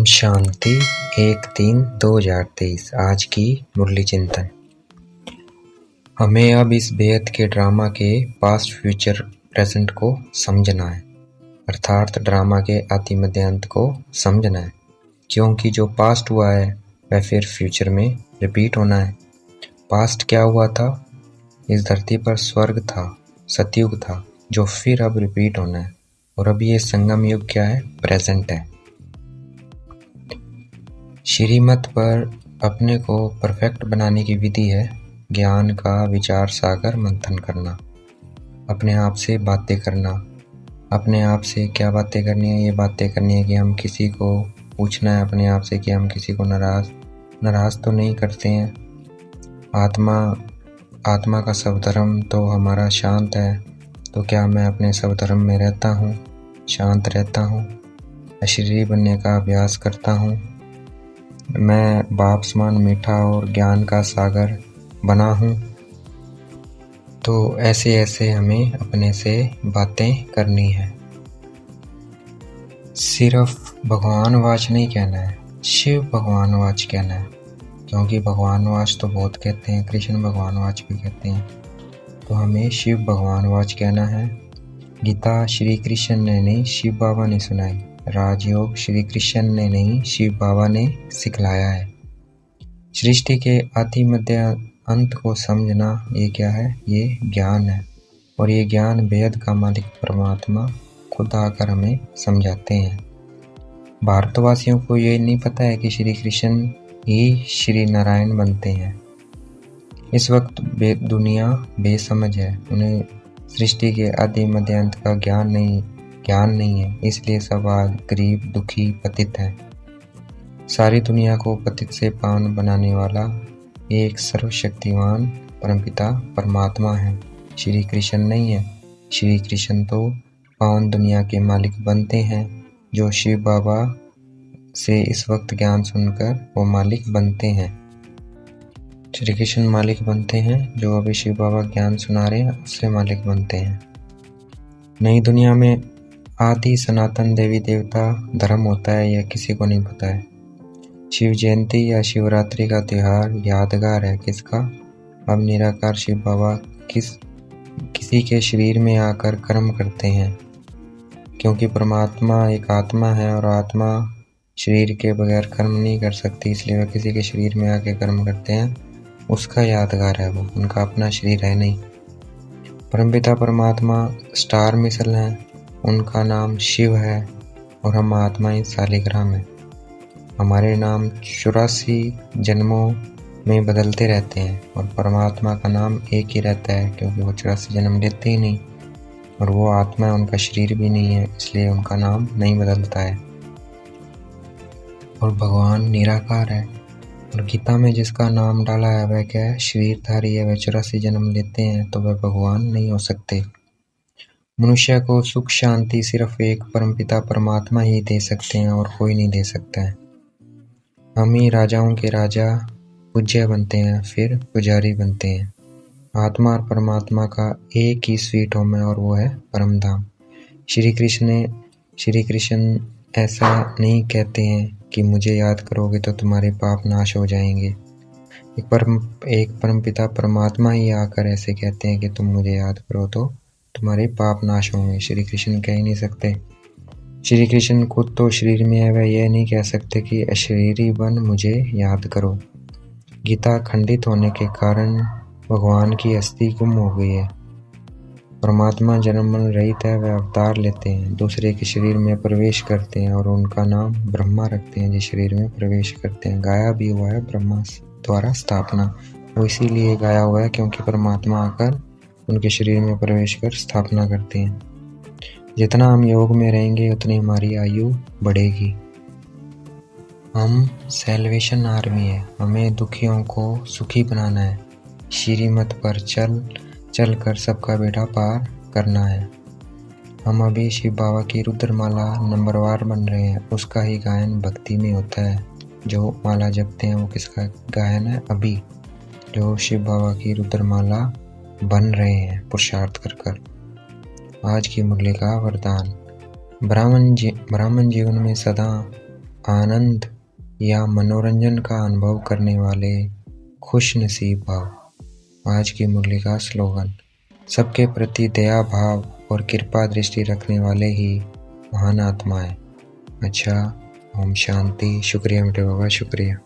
शांति 1-3-2023 आज की मुरली चिंतन। हमें अब इस बेहद के ड्रामा के पास्ट फ्यूचर प्रेजेंट को समझना है, अर्थात ड्रामा के आदि मध्य अंत को समझना है, क्योंकि जो पास्ट हुआ है वह फिर फ्यूचर में रिपीट होना है। पास्ट क्या हुआ था? इस धरती पर स्वर्ग था, सतयुग था, जो फिर अब रिपीट होना है। और अभी ये संगम युग क्या है? प्रेजेंट है। श्रीमत पर अपने को परफेक्ट बनाने की विधि है ज्ञान का विचार सागर मंथन करना, अपने आप से बातें करना। अपने आप से क्या बातें करनी है? ये बातें करनी है कि हम किसी को पूछना है अपने आप से कि हम किसी को नाराज तो नहीं करते हैं। आत्मा का स्वधर्म तो हमारा शांत है, तो क्या मैं अपने स्वधर्म में रहता हूँ, शांत रहता हूँ, अशरीरी बनने का अभ्यास करता हूँ, मैं बाप समान मीठा और ज्ञान का सागर बना हूँ। तो ऐसे हमें अपने से बातें करनी है। सिर्फ भगवान वाच नहीं कहना है, शिव भगवान वाच कहना है, क्योंकि भगवान वाच तो बहुत कहते हैं, कृष्ण भगवान वाच भी कहते हैं, तो हमें शिव भगवान वाच कहना है। गीता श्री कृष्ण ने नहीं, शिव बाबा ने सुनाई। राजयोग श्री कृष्ण ने नहीं, शिव बाबा ने सिखलाया है। सृष्टि के आदि मध्य अंत को समझना ये क्या है? ये ज्ञान है, और ये ज्ञान वेद का मालिक परमात्मा खुद आकर हमें समझाते हैं। भारतवासियों को ये नहीं पता है कि श्री कृष्ण ही श्री नारायण बनते हैं। इस वक्त दुनिया बेसमझ है, उन्हें सृष्टि के आदि मध्य अंत का ज्ञान नहीं है, इसलिए सब आज गरीब, दुखी, पतित है। सारी दुनिया को पतित से पावन बनाने वाला एक सर्वशक्तिवान परमपिता परमात्मा है, श्री कृष्ण नहीं है। श्री कृष्ण तो पावन दुनिया के मालिक बनते हैं, जो शिव बाबा से इस वक्त ज्ञान सुनकर वो मालिक बनते हैं। श्री कृष्ण मालिक बनते हैं, जो अभी शिव बाबा ज्ञान सुना रहे हैं उससे मालिक बनते हैं। नई दुनिया में आदि सनातन देवी देवता धर्म होता है, यह किसी को नहीं पता है। शिव जयंती या शिवरात्रि का त्योहार यादगार है किसका? अब निराकार शिव बाबा किसी के शरीर में आकर कर्म करते हैं, क्योंकि परमात्मा एक आत्मा है और आत्मा शरीर के बगैर कर्म नहीं कर सकती, इसलिए वह किसी के शरीर में आके कर्म करते हैं। उसका यादगार है वो, उनका अपना शरीर है नहीं। परमपिता परमात्मा स्टार मिसल है, उनका नाम शिव है, और हम आत्माएं शालिग्राम है। हमारे नाम 84 जन्मों में बदलते रहते हैं, और परमात्मा का नाम एक ही रहता है, क्योंकि वो 84 जन्म लेते ही नहीं, और वो आत्मा है, उनका शरीर भी नहीं है, इसलिए उनका नाम नहीं बदलता है। और भगवान निराकार है, और गीता में जिसका नाम डाला है वह क्या है? शरीरधारी है, वह 84 जन्म लेते हैं, तो वह भगवान नहीं हो सकते। मनुष्य को सुख शांति सिर्फ एक परमपिता परमात्मा ही दे सकते हैं, और कोई नहीं दे सकता है। हम ही राजाओं के राजा पूज्य बनते हैं, फिर पुजारी बनते हैं। आत्मा और परमात्मा का एक ही स्वीट होम है, और वो है परम धाम। श्री कृष्ण ऐसा नहीं कहते हैं कि मुझे याद करोगे तो तुम्हारे पाप नाश हो जाएंगे। एक परमपिता परमात्मा ही आकर ऐसे कहते हैं कि तुम मुझे याद करो तो तुम्हारे पाप नाश होंगे। श्री कृष्ण कह ही नहीं सकते। श्री कृष्ण खुद तो शरीर में है, वह यह नहीं कह सकते कि अशरीरी बन मुझे याद करो। गीता खंडित होने के कारण भगवान की अस्थि गुम हो गई है। परमात्मा जन्म मन रहित है, वह अवतार लेते हैं, दूसरे के शरीर में प्रवेश करते हैं, और उनका नाम ब्रह्मा रखते हैं, जिस शरीर में प्रवेश करते हैं। गाया भी हुआ है ब्रह्मा द्वारा स्थापना, वो इसीलिए गाया हुआ है क्योंकि परमात्मा आकर उनके शरीर में प्रवेश कर स्थापना करते हैं। जितना हम योग में रहेंगे उतनी हमारी आयु बढ़ेगी। हम सैल्वेशन आर्मी है, हमें दुखियों को सुखी बनाना है। श्रीमत पर चल कर सबका बेड़ा पार करना है। हम अभी शिव बाबा की रुद्रमाला नंबरवार बन रहे हैं, उसका ही गायन भक्ति में होता है। जो माला जपते हैं वो किसका गायन है? अभी जो शिव बाबा की रुद्रमाला बन रहे हैं पुरुषार्थ कर। आज की मुरली का वरदान। ब्राह्मण जीवन में सदा आनंद या मनोरंजन का अनुभव करने वाले खुश नसीब भाव। आज की मुरली का स्लोगन, सबके प्रति दया भाव और कृपा दृष्टि रखने वाले ही महान आत्माएं। अच्छा, ओम शांति। शुक्रिया मेरे बाबा, शुक्रिया।